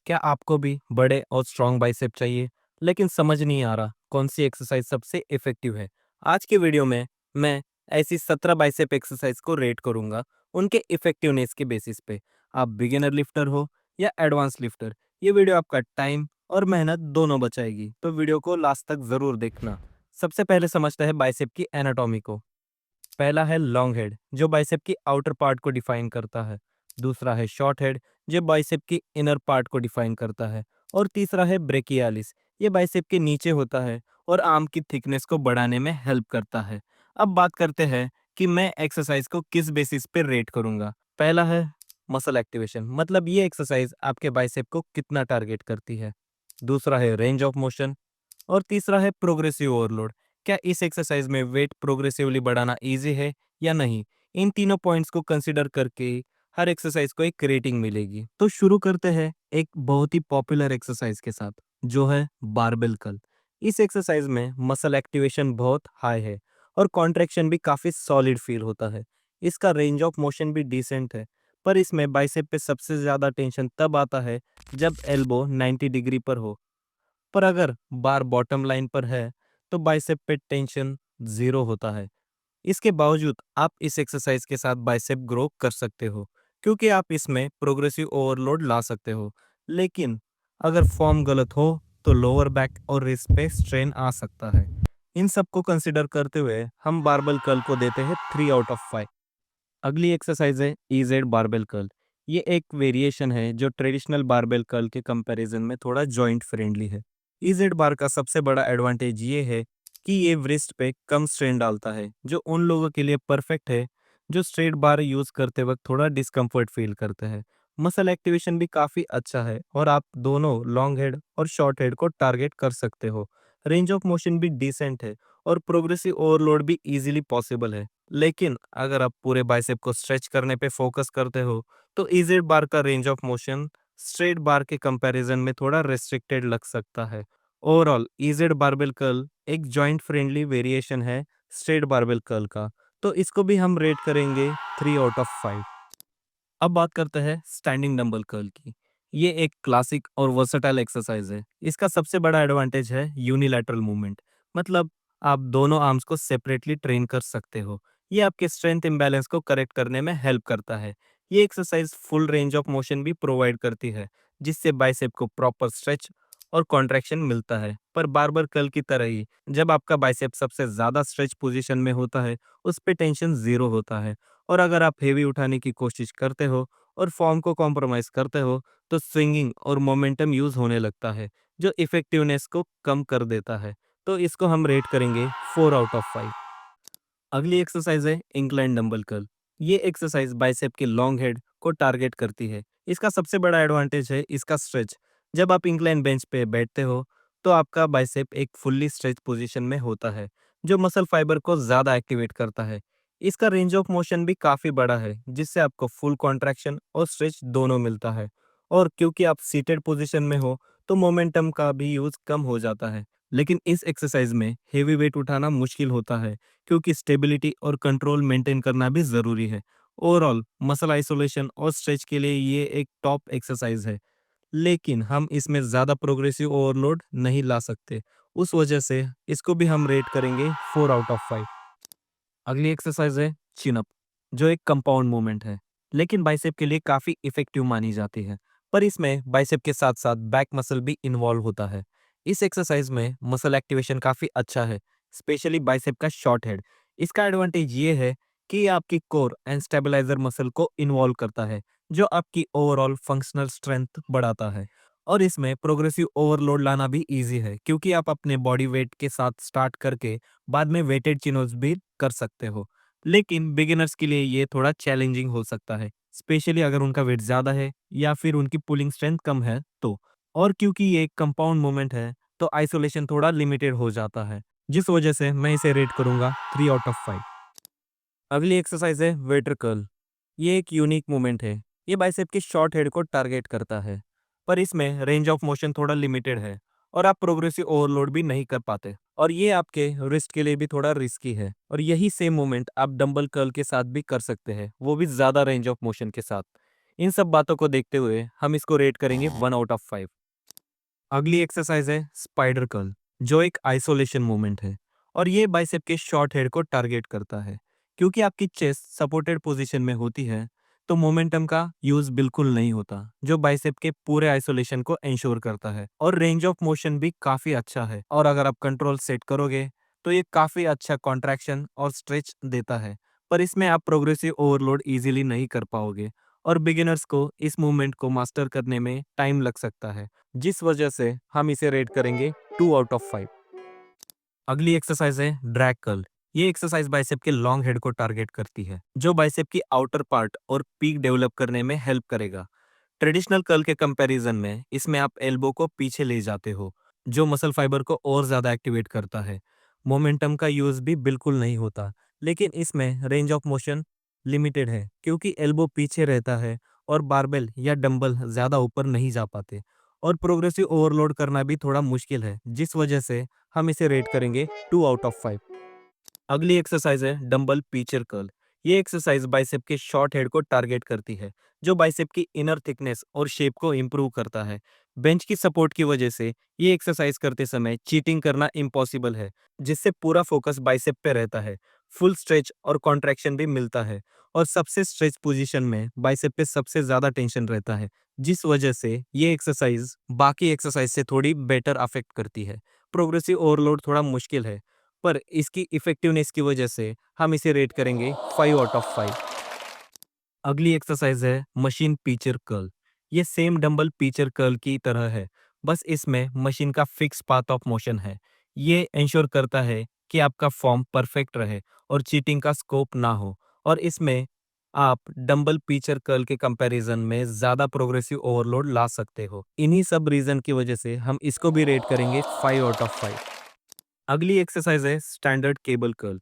क्या आपको भी बड़े और स्ट्रॉन्ग बाइसेप चाहिए लेकिन समझ नहीं आ रहा कौन सी एक्सरसाइज सबसे इफेक्टिव है? आज के वीडियो में मैं ऐसी 17 बाइसेप एक्सरसाइज को रेट करूंगा उनके इफेक्टिवनेस के बेसिस पे। आप बिगिनर लिफ्टर हो या एडवांस लिफ्टर, ये वीडियो आपका टाइम और मेहनत दोनों बचाएगी, तो वीडियो को लास्ट तक जरूर देखना। सबसे पहले समझते हैं बाइसेप की एनाटॉमी को। पहला है लॉन्ग हेड जो बाइसेप की आउटर पार्ट को डिफाइन करता है। दूसरा है शॉर्ट हेड जो बाइसेप की इनर पार्ट को डिफाइन करता है। और तीसरा है ब्रेकियालिस, ये बाइसेप के नीचे होता है और आर्म की थिकनेस को बढ़ाने में हेल्प करता है। अब बात करते हैं कि मैं एक्सरसाइज को किस बेसिस पे रेट करूंगा। पहला है मसल एक्टिवेशन, मतलब ये एक्सरसाइज आपके बाइसेप को कितना टारगेट करती है। दूसरा है रेंज ऑफ मोशन और तीसरा है प्रोग्रेसिव ओवरलोड, क्या इस एक्सरसाइज में वेट प्रोग्रेसिवली बढ़ाना इजी है या नहीं। इन तीनों पॉइंट्स को कंसिडर करके हर एक्सरसाइज को एक रेटिंग मिलेगी। तो शुरू करते हैं एक बहुत ही पॉपुलर एक्सरसाइज के साथ, जो है बारबेल कर्ल। इस एक्सरसाइज में मसल एक्टिवेशन बहुत हाई है और कॉन्ट्रैक्शन भी काफी सॉलिड फील होता है। इसका रेंज ऑफ मोशन भी डिसेंट है, पर इसमें बाइसेप पे सबसे ज्यादा टेंशन तब आता है जब एल्बो 90 डिग्री पर हो। पर अगर बार बॉटम लाइन पर है तो बाइसेप पे टेंशन जीरो होता है। इसके बावजूद आप इस एक्सरसाइज के साथ बाइसेप ग्रो कर सकते हो, क्योंकि आप इसमें प्रोग्रेसिव ओवरलोड ला सकते हो। लेकिन अगर फॉर्म गलत हो तो लोअर बैक और रिस्ट पे स्ट्रेन आ सकता है। इन सब को कंसिडर करते हुए हम बारबल कर्ल को देते हैं 3 आउट ऑफ 5। अगली एक्सरसाइज है इजेड बारबेल कर्ल। ये एक वेरिएशन है जो ट्रेडिशनल बारबेल कर्ल के कंपैरिजन में थोड़ा जॉइंट फ्रेंडली है। इजेड बार का सबसे बड़ा एडवांटेज ये है कि ये व्रिस्ट पे कम स्ट्रेन डालता है, जो उन लोगों के लिए परफेक्ट है जो स्ट्रेट बार यूज करते वक्त थोड़ा डिस्कम्फर्ट फील करते हैं। मसल एक्टिवेशन भी काफी अच्छा है और आप दोनों लॉन्ग हेड और शॉर्ट हेड को टारगेट कर सकते हो। रेंज ऑफ मोशन भी डिसेंट है और प्रोग्रेसिव ओवरलोड भी इजीली पॉसिबल है। लेकिन अगर आप पूरे बाइसेप को स्ट्रेच करने पे फोकस करते हो तो इजेड बार का रेंज ऑफ मोशन स्ट्रेट बार के कंपैरिजन में थोड़ा रेस्ट्रिक्टेड लग सकता है। ओवरऑल इजेड बारबेल कर्ल एक जॉइंट फ्रेंडली वेरिएशन है स्ट्रेट बारबेल कर्ल का, तो इसको भी हम रेट करेंगे 3 आउट ऑफ 5। अब बात करते हैं स्टैंडिंग डंबल कर्ल की। ये एक क्लासिक और वर्सटाइल एक्सरसाइज है। इसका सबसे बड़ा एडवांटेज है यूनिलैटरल मूवमेंट, मतलब आप दोनों आर्म्स को सेपरेटली ट्रेन कर सकते हो। ये आपके स्ट्रेंथ इम्बैलेंस को करेक्ट करने में हेल्प करता है। ये exercise full range of motion भी प्रोवाइड करती है, जिससे बाइसेप को प्रॉपर स्ट्रेच और कॉन्ट्रैक्शन मिलता है। पर बारबर कर्ल की तरह ही जब आपका बाइसेप सबसे ज्यादा स्ट्रेच पोजीशन में होता है, उस पे टेंशन जीरो होता है। और अगर आप हेवी उठाने की कोशिश करते हो और फॉर्म को कॉम्प्रोमाइज करते हो तो स्विंगिंग और मोमेंटम यूज होने लगता है, जो इफेक्टिवनेस को कम कर देता है। तो इसको हम रेट करेंगे 4 आउट ऑफ 5। अगली एक्सरसाइज है इंक्लाइन डंबल कर्ल। ये एक्सरसाइज बाइसेप के लॉन्ग हेड को टारगेट करती है। इसका सबसे बड़ा एडवांटेज है इसका स्ट्रेच। जब आप इंक्लाइन बेंच पे बैठते हो तो आपका बाइसेप एक फुल्ली स्ट्रेच पोजीशन में होता है, जो मसल फाइबर को ज्यादा एक्टिवेट करता है। इसका रेंज ऑफ मोशन भी काफी बड़ा है, जिससे आपको फुल कॉन्ट्रैक्शन और स्ट्रेच दोनों मिलता है। और क्योंकि आप सीटेड पोजीशन में हो तो मोमेंटम का भी यूज कम हो जाता है। लेकिन इस एक्सरसाइज में हेवी वेट उठाना मुश्किल होता है, क्योंकि स्टेबिलिटी और कंट्रोल मेंटेन करना भी जरूरी है। ओवरऑल मसल आइसोलेशन और स्ट्रेच के लिए ये एक टॉप एक्सरसाइज है, लेकिन हम इसमें ज्यादा प्रोग्रेसिव ओवरलोड नहीं ला सकते। उस वजह से इसको भी हम रेट करेंगे 4 आउट ऑफ 5। अगली एक्सरसाइज है चिन अप, जो एक कंपाउंड मूवमेंट है, लेकिन बाइसेप के लिए काफी इफेक्टिव मानी जाती है। पर इसमें बाइसेप के साथ साथ बैक मसल भी इन्वॉल्व होता है। इस एक्सरसाइज में मसल एक्टिवेशन काफी अच्छा है, स्पेशली बाइसेप का शॉर्ट हेड। इसका एडवांटेज ये है कि ये आपकी कोर एंड स्टेबलाइजर मसल को इन्वॉल्व करता है, जो आपकी ओवरऑल फंक्शनल स्ट्रेंथ बढ़ाता है। और इसमें प्रोग्रेसिव ओवरलोड लाना भी इजी है, क्योंकि आप अपने बॉडी वेट के साथ स्टार्ट करके बाद में वेटेड चिनोज भी कर सकते हो। लेकिन बिगिनर्स के लिए ये थोड़ा चैलेंजिंग हो सकता है, स्पेशली अगर उनका वेट ज्यादा है या फिर उनकी पुलिंग स्ट्रेंथ कम है तो। और क्योंकि ये एक कंपाउंड मूवमेंट है तो आइसोलेशन थोड़ा लिमिटेड हो जाता है, जिस वजह से मैं इसे रेट करूंगा 3 आउट ऑफ 5। अगली एक्सरसाइज है वेटर कर्ल। ये एक यूनिक मूवमेंट है। ये बाइसेप के शॉर्ट हेड को टारगेट करता है, पर इसमें रेंज ऑफ मोशन थोड़ा लिमिटेड है और आप प्रोग्रेसिव ओवरलोड भी नहीं कर पाते। और ये आपके रिस्ट के लिए भी थोड़ा रिस्की है। और यही सेम मूवमेंट आप डंबल कर्ल के साथ भी कर सकते हैं, वो भी ज्यादा रेंज ऑफ मोशन के साथ। इन सब बातों को देखते हुए हम इसको रेट करेंगे 1/5। अगली एक्सरसाइज है स्पाइडर कर्ल, जो एक आइसोलेशन मूवमेंट है और ये बाइसेप के शॉर्ट हेड को टारगेट करता है। क्योंकि आपकी चेस्ट सपोर्टेड पोजीशन में होती है, तो मोमेंटम का यूज बिल्कुल नहीं होता, जो बाइसेप के पूरे आइसोलेशन को इंश्योर करता है और रेंज ऑफ मोशन भी काफी अच्छा है। और अगर आप कंट्रोल सेट करोगे तो ये काफी अच्छा कॉन्ट्रैक्शन और स्ट्रेच देता है, पर इसमें आप प्रोग्रेसिव ओवरलोड इजीली नहीं कर पाओगे और बिगिनर्स को इस मूवमेंट को मास्टर करने में टाइम लग सकता है, जिस वजह से हम इसे रेट करेंगे 2/5। अगली एक्सरसाइज है ड्रैग कर्ल। ये एक्सरसाइज बाइसेप के लॉन्ग हेड को टारगेट करती है, जो बाइसेप की आउटर पार्ट और पीक डेवलप करने में हेल्प करेगा। ट्रेडिशनल कर्ल के कंपैरिजन में इसमें आप एल्बो को पीछे ले जाते हो, जो मसल फाइबर को और ज्यादा एक्टिवेट करता है। मोमेंटम का यूज भी बिल्कुल नहीं होता, लेकिन इसमें रेंज ऑफ मोशन लिमिटेड है क्योंकि एल्बो पीछे रहता है और बारबेल या डंबल ज्यादा ऊपर नहीं जा पाते और प्रोग्रेसिव ओवरलोड करना भी थोड़ा मुश्किल है, जिस वजह से हम इसे रेट करेंगे 2/5। अगली एक्सरसाइज है डंबल पीचर कर्ल। ये एक्सरसाइज बाइसेप के शॉर्ट हेड को टारगेट करती है, जो बाइसेप की इनर थिकनेस और शेप को इंप्रूव करता है। बेंच की सपोर्ट की वजह से ये एक्सरसाइज करते समय चीटिंग करना इम्पॉसिबल है, जिससे पूरा फोकस बाइसेप पे रहता है। फुल स्ट्रेच और कॉन्ट्रैक्शन भी मिलता है और सबसे स्ट्रेच पोजीशन में बाइसेप पे सबसे ज्यादा टेंशन रहता है, जिस वजह से ये एक्सरसाइज बाकी एक्सरसाइज से थोड़ी बेटर अफेक्ट करती है। प्रोग्रेसिव ओवरलोड थोड़ा मुश्किल है, पर इसकी इफेक्टिवनेस की वजह से हम इसे रेट करेंगे 5/5। अगली एक्सरसाइज है मशीन पीचर कर्ल। ये सेम डंबल पीचर कर्ल की तरह है, बस इसमें मशीन का फिक्स पाथ ऑफ मोशन है। ये इंश्योर करता है कि आपका फॉर्म परफेक्ट रहे और चीटिंग का स्कोप ना हो, और इसमें आप डंबल पीचर कर्ल के कंपैरिजन में ज्यादा प्रोग्रेसिव ओवरलोड ला सकते हो। इन्हीं सब रीजन की वजह से हम इसको भी रेट करेंगे 5/5। अगली एक्सरसाइज है स्टैंडर्ड केबल कर्ल।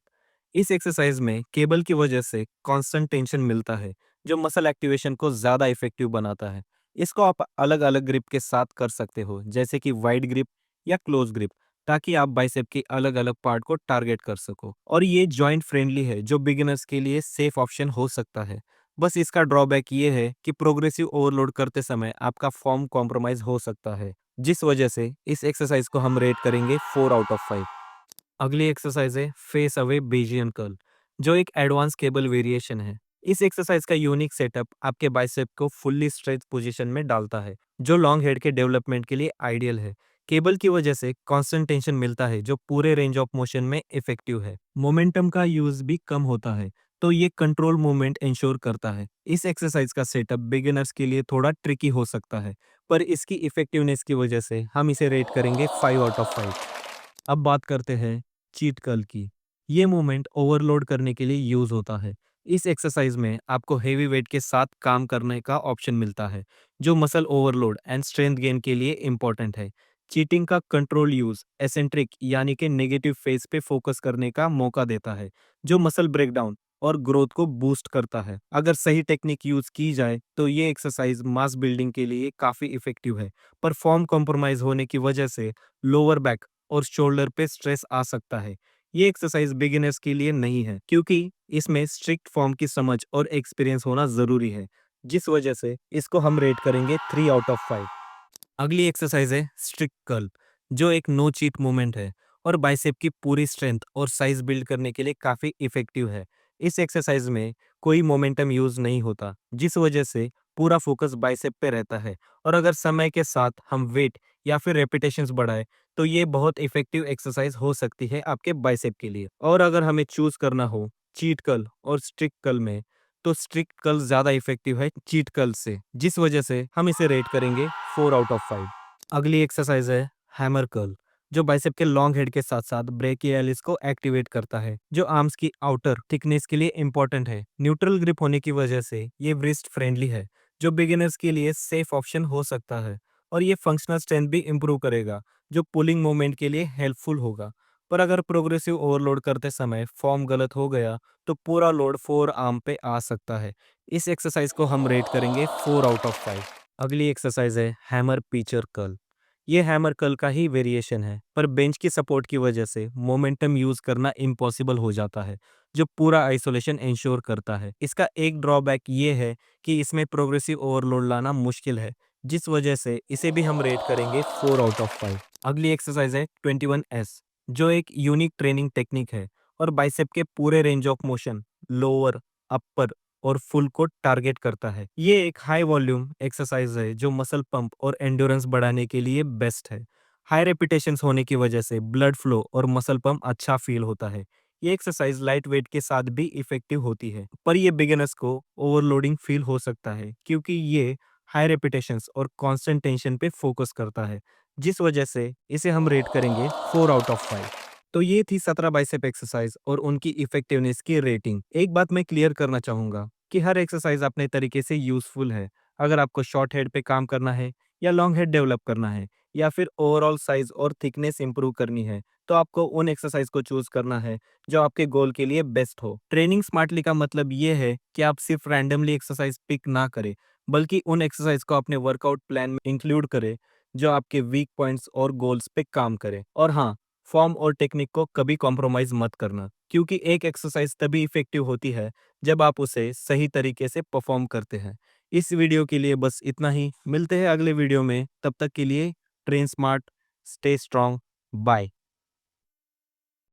इस एक्सरसाइज में केबल की वजह से कांस्टेंट टेंशन मिलता है, जो मसल एक्टिवेशन को ज्यादा इफेक्टिव बनाता है। इसको आप अलग अलग ग्रिप के साथ कर सकते हो, जैसे कि वाइड ग्रिप या क्लोज ग्रिप, ताकि आप बाइसेप की अलग अलग पार्ट को टारगेट कर सको। और ये जॉइंट फ्रेंडली है, जो बिगिनर्स के लिए सेफ ऑप्शन हो सकता है। बस इसका ड्रॉबैक ये है कि प्रोग्रेसिव ओवरलोड करते समय आपका फॉर्म कॉम्प्रोमाइज हो सकता है, जिस वजह से इस एक्सरसाइज को हम रेट करेंगे 4/5। अगली एक्सरसाइज है फेस अवे बेजियन कर्ल, जो एक एडवांस केबल वेरिएशन है। इस एक्सरसाइज का यूनिक सेटअप आपके बाइसेप को फुल्ली स्ट्रेच पोजीशन में डालता है, जो लॉन्ग हेड के डेवलपमेंट के लिए आइडियल है। केबल की वजह से कांस्टेंट टेंशन मिलता है, जो पूरे रेंज ऑफ मोशन में इफेक्टिव है। मोमेंटम का यूज भी कम होता है, तो ये कंट्रोल मूवमेंट इंश्योर करता है। इस एक्सरसाइज का सेटअप बिगिनर्स के लिए थोड़ा ट्रिकी हो सकता है, पर इसकी इफेक्टिवनेस की वजह से हम इसे रेट करेंगे 5/5। अब बात करते हैं चीट कर्ल की। ये मूवमेंट ओवरलोड करने के लिए यूज होता है। इस एक्सरसाइज में आपको हेवी वेट के साथ काम करने का ऑप्शन मिलता है, जो muscle overload and strength gain के लिए इंपॉर्टेंट है। चीटिंग का कंट्रोल यूज एसेंट्रिक यानी कि नेगेटिव फेस पे फोकस करने का मौका देता है, जो मसल ब्रेकडाउन और ग्रोथ को बूस्ट करता है। अगर सही टेक्निक यूज की जाए तो ये एक्सरसाइज मास बिल्डिंग के लिए काफी इफेक्टिव है, पर फॉर्म कॉम्प्रोमाइज होने की वजह से लोअर बैक और शोल्डर पे स्ट्रेस आ सकता है। ये एक्सरसाइज बिगिनर्स के लिए नहीं है, क्योंकि इसमें स्ट्रिक्ट फॉर्म की समझ और एक्सपीरियंस होना जरूरी है, जिस वजह से इसको हम रेट करेंगे 3/5। अगली एक्सरसाइज है स्ट्रिक्ट कर्ल, जो एक नो चीट मूवमेंट है और बाइसेप की पूरी स्ट्रेंथ और साइज बिल्ड करने के लिए काफी इफेक्टिव है। इस एक्सरसाइज में कोई मोमेंटम यूज नहीं होता, जिस वजह से पूरा फोकस बाइसेप पे रहता है। और अगर समय के साथ हम वेट या फिर रेपिटेशंस बढ़ाए, तो ये बहुत इफेक्टिव एक्सरसाइज हो सकती है आपके बाइसेप के लिए। और अगर हमें चूज करना हो चीट कर्ल और स्ट्रिक्ट कर्ल में, तो स्ट्रिक्ट कर्ल ज्यादा इफेक्टिव है चीट कर्ल से, जिस वजह से हम इसे रेट करेंगे 4/5। अगली एक्सरसाइज है हैमर कर्ल, जो बाइसेप के लॉन्ग हेड के साथ साथ ब्रेकियलिस को एक्टिवेट करता है, जो आर्म्स की आउटर थिकनेस के लिए इंपॉर्टेंट है। न्यूट्रल ग्रिप होने की वजह से ये रिस्ट फ्रेंडली है, जो बिगिनर्स के लिए सेफ ऑप्शन हो सकता है। और ये फंक्शनल स्ट्रेंथ भी इंप्रूव करेगा, जो पुलिंग मूवमेंट के लिए हेल्पफुल होगा। पर अगर प्रोग्रेसिव ओवरलोड करते समय फॉर्म गलत हो गया, तो पूरा लोड फोर आर्म पे आ सकता है। इस एक्सरसाइज को हम रेट करेंगे 4/5। अगली एक्सरसाइज है हैमर पीचर कर्ल। ये हैमर कर्ल का ही वेरिएशन है, पर बेंच की सपोर्ट की वजह से मोमेंटम यूज करना इम्पॉसिबल हो जाता है, जो पूरा आइसोलेशन इंश्योर करता है। इसका एक ड्रॉबैक ये है कि इसमें प्रोग्रेसिव ओवरलोड लाना मुश्किल है, जिस वजह से इसे भी हम रेट करेंगे 4 आउट ऑफ 5। अगली एक्सरसाइज है 21S, जो एक यूनिक ट्रेनिंग टेक्निक है और बाइसेप के पूरे रेंज ऑफ मोशन, लोअर, अपर और फुल को टारगेट करता है। ये एक हाई वॉल्यूम एक्सरसाइज है जो मसल पंप और एंड्योरेंस बढ़ाने के लिए बेस्ट है। हाई रेपिटेशंस होने की वजह से ब्लड फ्लो और मसल पंप अच्छा फील होता है। ये एक्सरसाइज लाइट वेट के साथ भी इफेक्टिव होती है, पर ये बिगिनर्स को ओवरलोडिंग फील हो सकता है क्योंकि ये हाई रेपिटेशंस और कांस्टेंट टेंशन पे फोकस करता है, जिस वजह से इसे हम रेट करेंगे 4 आउट ऑफ 5। तो ये थी 17 बाइसेप एक्सरसाइज और उनकी इफेक्टिवनेस की रेटिंग। एक बात मैं क्लियर करना चाहूंगा कि हर एक्सरसाइज अपने तरीके से यूजफुल है। अगर आपको शॉर्ट हेड पे काम करना है या लॉन्ग हेड डेवलप करना है या फिर ओवरऑल साइज और थिकनेस इंप्रूव करनी है, तो आपको उन एक्सरसाइज को चूज करना है जो आपके गोल के लिए बेस्ट हो। ट्रेनिंग स्मार्टली का मतलब ये है कि आप सिर्फ रैंडमली एक्सरसाइज पिक ना करें, बल्कि उन एक्सरसाइज को अपने वर्कआउट प्लान में इंक्लूड करें जो आपके वीक पॉइंट्स और गोल्स पे काम करें। और हाँ, फॉर्म और टेक्निक को कभी कॉम्प्रोमाइज मत करना, क्योंकि एक एक्सरसाइज तभी इफेक्टिव होती है जब आप उसे सही तरीके से परफॉर्म करते हैं। इस वीडियो के लिए बस इतना ही। मिलते हैं अगले वीडियो में, तब तक के लिए train smart, stay strong, bye.